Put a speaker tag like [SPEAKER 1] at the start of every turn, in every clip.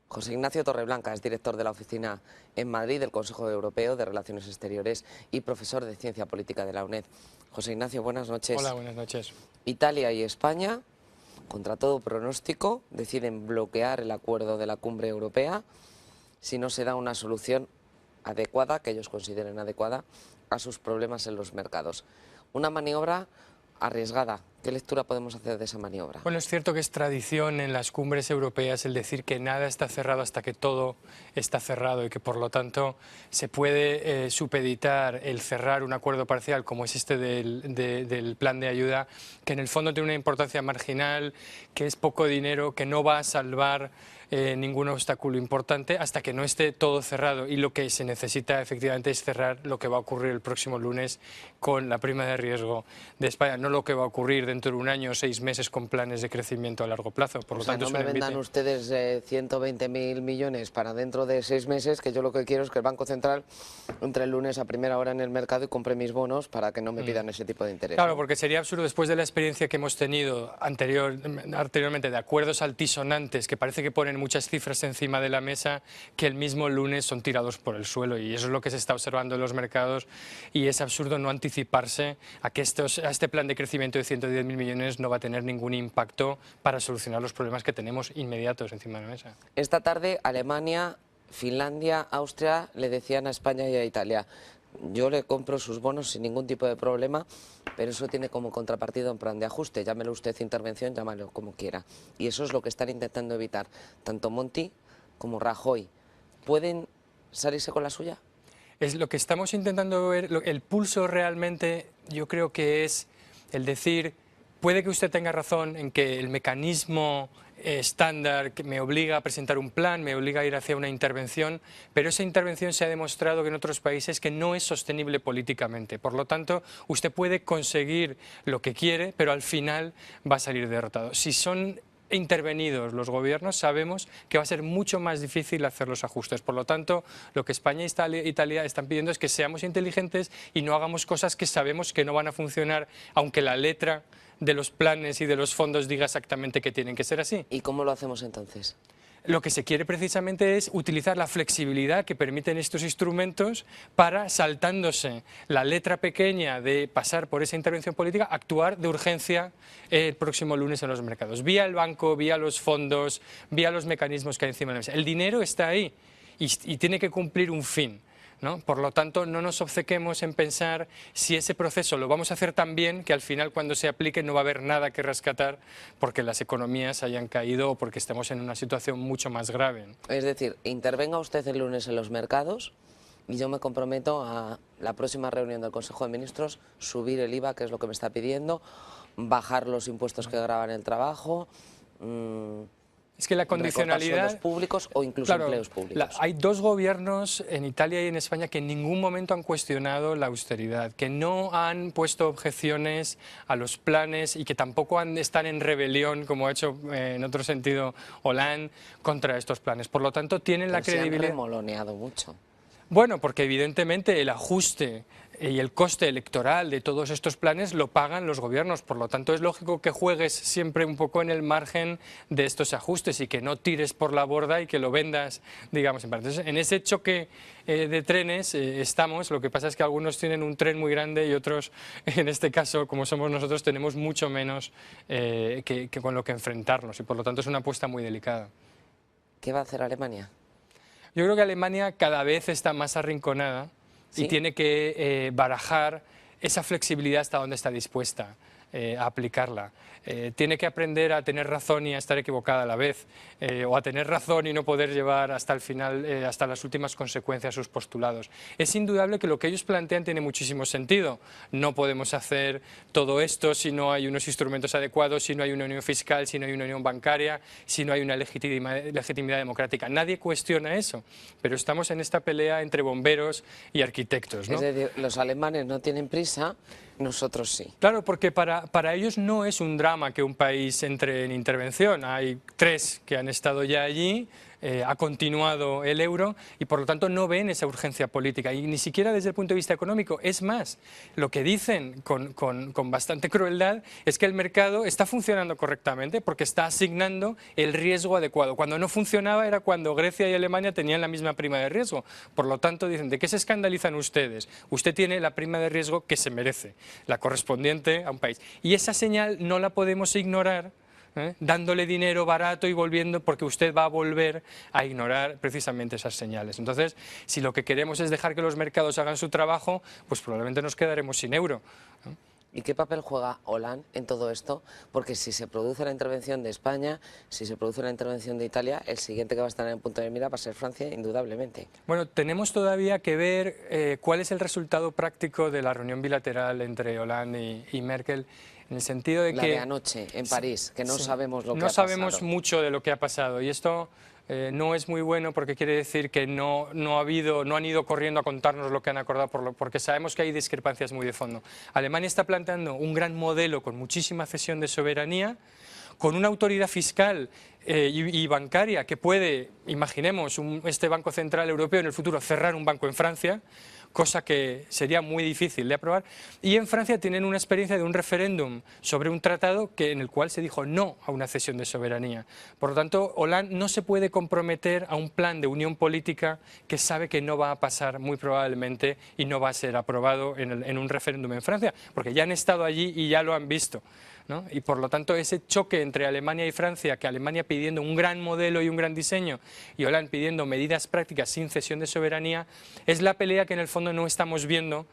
[SPEAKER 1] José Ignacio Torreblanca es director de la oficina en Madrid del Consejo Europeo de Relaciones Exteriores y profesor de Ciencia Política de la UNED. José Ignacio, buenas noches.
[SPEAKER 2] Hola, buenas noches.
[SPEAKER 1] Italia y España, contra todo pronóstico, deciden bloquear el acuerdo de la cumbre europea si no se da una solución adecuada, que ellos consideren adecuada, a sus problemas en los mercados. Una maniobra arriesgada. ¿Qué lectura podemos hacer de esa maniobra?
[SPEAKER 2] Bueno, es cierto que es tradición en las cumbres europeas el decir que nada está cerrado hasta que todo está cerrado y que por lo tanto se puede supeditar el cerrar un acuerdo parcial como es este del plan de ayuda, que en el fondo tiene una importancia marginal, que es poco dinero, que no va a salvar ningún obstáculo importante hasta que no esté todo cerrado, y lo que se necesita efectivamente es cerrar lo que va a ocurrir el próximo lunes con la prima de riesgo de España, no lo que va a ocurrir dentro de un año o 6 meses con planes de crecimiento a largo plazo. Por lo tanto,
[SPEAKER 1] no me vendan ustedes 120.000 millones para dentro de 6 meses, que yo lo que quiero es que el Banco Central entre el lunes a primera hora en el mercado y compre mis bonos para que no me pidan ese tipo de interés.
[SPEAKER 2] Claro, porque sería absurdo después de la experiencia que hemos tenido anteriormente de acuerdos altisonantes que parece que ponen muchas cifras encima de la mesa, que el mismo lunes son tirados por el suelo, y eso es lo que se está observando en los mercados, y es absurdo no anticiparse a que a este plan de crecimiento de 110.000 millones no va a tener ningún impacto para solucionar los problemas que tenemos inmediatos encima de la mesa.
[SPEAKER 1] Esta tarde Alemania, Finlandia, Austria le decían a España y a Italia: yo le compro sus bonos sin ningún tipo de problema, pero eso tiene como contrapartida un plan de ajuste, llámelo usted intervención, llámalo como quiera. Y eso es lo que están intentando evitar tanto Monti como Rajoy. ¿Pueden salirse con la suya?
[SPEAKER 2] Es lo que estamos intentando ver, el pulso realmente yo creo que es el decir: puede que usted tenga razón en que el mecanismo estándar que me obliga a presentar un plan, me obliga a ir hacia una intervención, pero esa intervención se ha demostrado que en otros países que no es sostenible políticamente. Por lo tanto, usted puede conseguir lo que quiere, pero al final va a salir derrotado. Si son intervenidos los gobiernos, sabemos que va a ser mucho más difícil hacer los ajustes. Por lo tanto, lo que España e Italia están pidiendo es que seamos inteligentes y no hagamos cosas que sabemos que no van a funcionar, aunque la letra de los planes y de los fondos diga exactamente que tienen que ser así.
[SPEAKER 1] ¿Y cómo lo hacemos entonces?
[SPEAKER 2] Lo que se quiere precisamente es utilizar la flexibilidad que permiten estos instrumentos para, saltándose la letra pequeña de pasar por esa intervención política, actuar de urgencia el próximo lunes en los mercados, vía el banco, vía los fondos, vía los mecanismos que hay encima de la mesa. El dinero está ahí y tiene que cumplir un fin, ¿no? Por lo tanto, no nos obcequemos en pensar si ese proceso lo vamos a hacer tan bien que al final, cuando se aplique, no va a haber nada que rescatar porque las economías hayan caído o porque estemos en una situación mucho más grave.
[SPEAKER 1] Es decir, intervenga usted el lunes en los mercados y yo me comprometo a la próxima reunión del Consejo de Ministros subir el IVA, que es lo que me está pidiendo, bajar los impuestos que gravan el trabajo.
[SPEAKER 2] Es que la condicionalidad,
[SPEAKER 1] sueldos públicos o incluso empleos públicos.
[SPEAKER 2] Hay dos gobiernos en Italia y en España que en ningún momento han cuestionado la austeridad, que no han puesto objeciones a los planes y que tampoco están en rebelión, como ha hecho en otro sentido Hollande, contra estos planes. Por lo tanto, tienen la credibilidad.
[SPEAKER 1] Se han remoloneado mucho.
[SPEAKER 2] Bueno, porque evidentemente el ajuste y el coste electoral de todos estos planes lo pagan los gobiernos. Por lo tanto, es lógico que juegues siempre un poco en el margen de estos ajustes y que no tires por la borda y que lo vendas, digamos, en parte. Entonces, en ese choque de trenes estamos. Lo que pasa es que algunos tienen un tren muy grande y otros, en este caso, como somos nosotros, tenemos mucho menos que con lo que enfrentarnos, y por lo tanto es una apuesta muy delicada.
[SPEAKER 1] ¿Qué va a hacer Alemania?
[SPEAKER 2] Yo creo que Alemania cada vez está más arrinconada. ¿Sí? Y tiene que barajar esa flexibilidad hasta donde está dispuesta a aplicarla. Tiene que aprender a tener razón y a estar equivocada a la vez, o a tener razón y no poder llevar hasta el final, hasta las últimas consecuencias sus postulados. Es indudable que lo que ellos plantean tiene muchísimo sentido. No podemos hacer todo esto si no hay unos instrumentos adecuados, si no hay una unión fiscal, si no hay una unión bancaria, si no hay una legitimidad democrática. Nadie cuestiona eso, pero estamos en esta pelea entre bomberos y arquitectos, ¿no?
[SPEAKER 1] Es decir, los alemanes no tienen prisa, nosotros sí.
[SPEAKER 2] Claro, porque para ellos no es un drama que un país entre en intervención. Hay 3 que han estado ya allí, ha continuado el euro y por lo tanto no ven esa urgencia política y ni siquiera desde el punto de vista económico. Es más, lo que dicen con bastante crueldad es que el mercado está funcionando correctamente porque está asignando el riesgo adecuado. Cuando no funcionaba era cuando Grecia y Alemania tenían la misma prima de riesgo. Por lo tanto dicen, ¿de qué se escandalizan ustedes? Usted tiene la prima de riesgo que se merece, la correspondiente a un país. Y esa señal no la podemos ignorar dándole dinero barato y volviendo, porque usted va a volver a ignorar precisamente esas señales. Entonces, si lo que queremos es dejar que los mercados hagan su trabajo, pues probablemente nos quedaremos sin euro.
[SPEAKER 1] ¿Y qué papel juega Hollande en todo esto? Porque si se produce la intervención de España, si se produce la intervención de Italia, el siguiente que va a estar en el punto de mira va a ser Francia, indudablemente.
[SPEAKER 2] Bueno, tenemos todavía que ver cuál es el resultado práctico de la reunión bilateral entre Hollande y Merkel, en el sentido de
[SPEAKER 1] la
[SPEAKER 2] que...
[SPEAKER 1] de anoche, en París, que no sabemos lo que ha
[SPEAKER 2] pasado.
[SPEAKER 1] pasado.
[SPEAKER 2] No sabemos mucho de lo que ha pasado y esto no es muy bueno porque quiere decir que no han ido corriendo a contarnos lo que han acordado porque sabemos que hay discrepancias muy de fondo. Alemania está planteando un gran modelo con muchísima cesión de soberanía, con una autoridad fiscal y bancaria que puede, imaginemos, este Banco Central Europeo en el futuro cerrar un banco en Francia, cosa que sería muy difícil de aprobar, y en Francia tienen una experiencia de un referéndum sobre un tratado en el cual se dijo no a una cesión de soberanía. Por lo tanto, Hollande no se puede comprometer a un plan de unión política que sabe que no va a pasar muy probablemente y no va a ser aprobado en un referéndum en Francia, porque ya han estado allí y ya lo han visto, ¿no? Y por lo tanto ese choque entre Alemania y Francia, que Alemania pidiendo un gran modelo y un gran diseño y Hollande pidiendo medidas prácticas sin cesión de soberanía, es la pelea que en el fondo no estamos viendo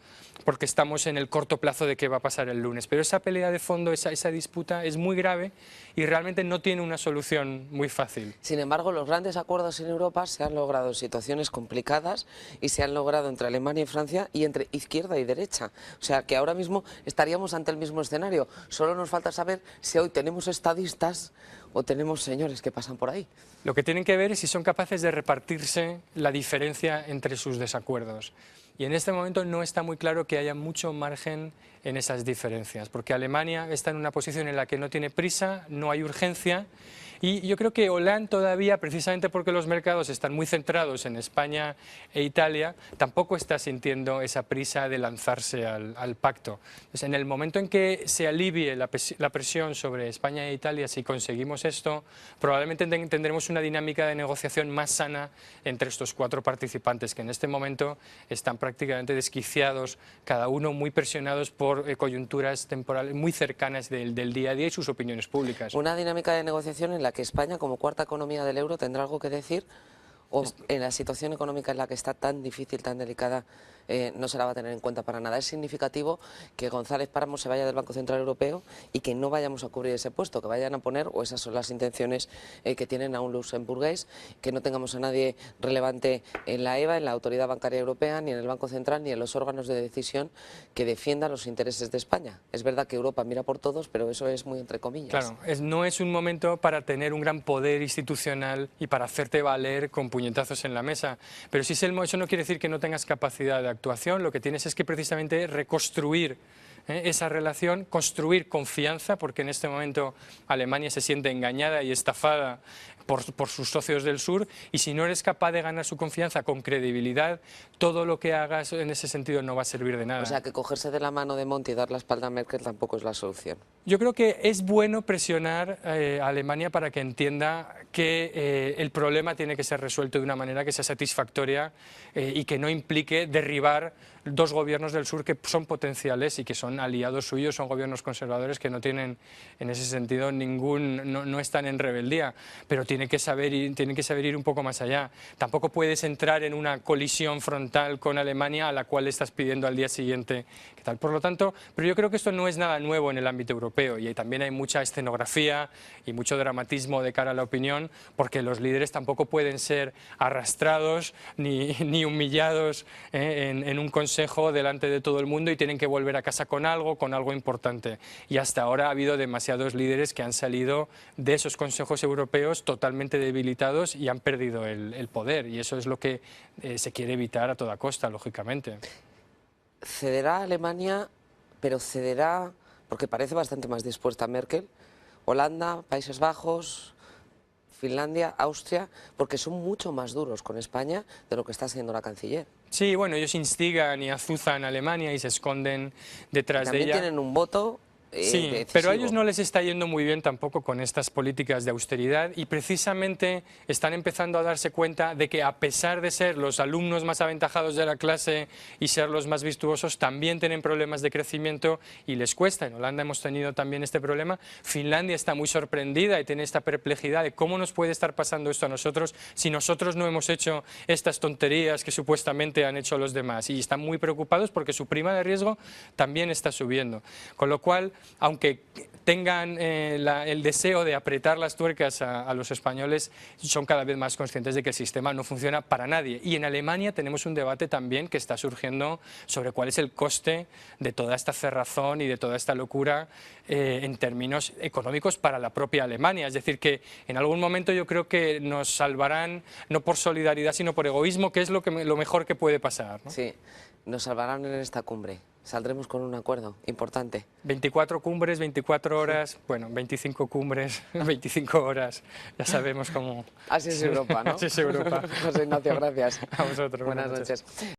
[SPEAKER 2] porque estamos en el corto plazo de qué va a pasar el lunes. Pero esa pelea de fondo, esa disputa es muy grave y realmente no tiene una solución muy fácil.
[SPEAKER 1] Sin embargo, los grandes acuerdos en Europa se han logrado en situaciones complicadas y se han logrado entre Alemania y Francia y entre izquierda y derecha. O sea, que ahora mismo estaríamos ante el mismo escenario. Solo nos falta saber si hoy tenemos estadistas o tenemos señores que pasan por ahí.
[SPEAKER 2] Lo que tienen que ver es si son capaces de repartirse la diferencia entre sus desacuerdos. Y en este momento no está muy claro que haya mucho margen en esas diferencias, porque Alemania está en una posición en la que no tiene prisa, no hay urgencia, y yo creo que Hollande todavía, precisamente porque los mercados están muy centrados en España e Italia, tampoco está sintiendo esa prisa de lanzarse al pacto. Entonces, en el momento en que se alivie la presión sobre España e Italia, si conseguimos esto, probablemente tendremos una dinámica de negociación más sana entre estos cuatro participantes, que en este momento están prácticamente desquiciados, cada uno muy presionados por coyunturas temporales muy cercanas del día a día y sus opiniones públicas.
[SPEAKER 1] Una dinámica de negociación en la que España, como cuarta economía del euro, tendrá algo que decir, o en la situación económica en la que está tan difícil, tan delicada, no se la va a tener en cuenta para nada. Es significativo que González Páramo se vaya del Banco Central Europeo y que no vayamos a cubrir ese puesto, que vayan a poner, o esas son las intenciones que tienen, a un luxemburgués, que no tengamos a nadie relevante en la EBA, en la Autoridad Bancaria Europea, ni en el Banco Central, ni en los órganos de decisión que defiendan los intereses de España. Es verdad que Europa mira por todos, pero eso es muy entre comillas.
[SPEAKER 2] Claro, no es un momento para tener un gran poder institucional y para hacerte valer con puñetazos en la mesa, pero sí eso no quiere decir que no tengas capacidad de actuación, lo que tienes es que precisamente reconstruir esa relación, construir confianza, porque en este momento Alemania se siente engañada y estafada por sus socios del sur, y si no eres capaz de ganar su confianza con credibilidad, todo lo que hagas en ese sentido no va a servir de nada.
[SPEAKER 1] O sea, que cogerse de la mano de Monti y dar la espalda a Merkel tampoco es la solución.
[SPEAKER 2] Yo creo que es bueno presionar a Alemania para que entienda que el problema tiene que ser resuelto de una manera que sea satisfactoria y que no implique derribar dos gobiernos del sur que son potenciales y que son aliados suyos, son gobiernos conservadores que no tienen en ese sentido no están en rebeldía, pero tienen que saber ir un poco más allá. Tampoco puedes entrar en una colisión frontal con Alemania a la cual le estás pidiendo al día siguiente qué tal. Por lo tanto, pero yo creo que esto no es nada nuevo en el ámbito europeo y también hay mucha escenografía y mucho dramatismo de cara a la opinión, porque los líderes tampoco pueden ser arrastrados ni humillados en un consejo delante de todo el mundo y tienen que volver a casa con algo importante. Y hasta ahora ha habido demasiados líderes que han salido de esos consejos europeos totalmente debilitados y han perdido el poder, y eso es lo que se quiere evitar a toda costa, lógicamente.
[SPEAKER 1] Cederá Alemania, pero cederá, porque parece bastante más dispuesta Merkel, Holanda, Países Bajos, Finlandia, Austria, porque son mucho más duros con España de lo que está haciendo la canciller.
[SPEAKER 2] Sí, bueno, ellos instigan y azuzan a Alemania y se esconden detrás de
[SPEAKER 1] También
[SPEAKER 2] ella.
[SPEAKER 1] tienen un voto
[SPEAKER 2] Sí,
[SPEAKER 1] decisivo.
[SPEAKER 2] pero a ellos no les está yendo muy bien tampoco con estas políticas de austeridad y precisamente están empezando a darse cuenta de que a pesar de ser los alumnos más aventajados de la clase y ser los más virtuosos, también tienen problemas de crecimiento y les cuesta. En Holanda hemos tenido también este problema. Finlandia está muy sorprendida y tiene esta perplejidad de cómo nos puede estar pasando esto a nosotros si nosotros no hemos hecho estas tonterías que supuestamente han hecho los demás, y están muy preocupados porque su prima de riesgo también está subiendo. Con lo cual, aunque tengan el deseo de apretar las tuercas a los españoles, son cada vez más conscientes de que el sistema no funciona para nadie. Y en Alemania tenemos un debate también que está surgiendo sobre cuál es el coste de toda esta cerrazón y de toda esta locura en términos económicos para la propia Alemania. Es decir, que en algún momento yo creo que nos salvarán no por solidaridad sino por egoísmo, que es lo mejor que puede pasar, ¿no?
[SPEAKER 1] Sí, nos salvarán en esta cumbre. Saldremos con un acuerdo importante.
[SPEAKER 2] 24 cumbres, 24 horas, bueno, 25 cumbres, 25 horas, ya sabemos cómo...
[SPEAKER 1] Así es Europa, ¿no?
[SPEAKER 2] Así es Europa.
[SPEAKER 1] José Ignacio, gracias.
[SPEAKER 2] A vosotros.
[SPEAKER 1] Buenas noches.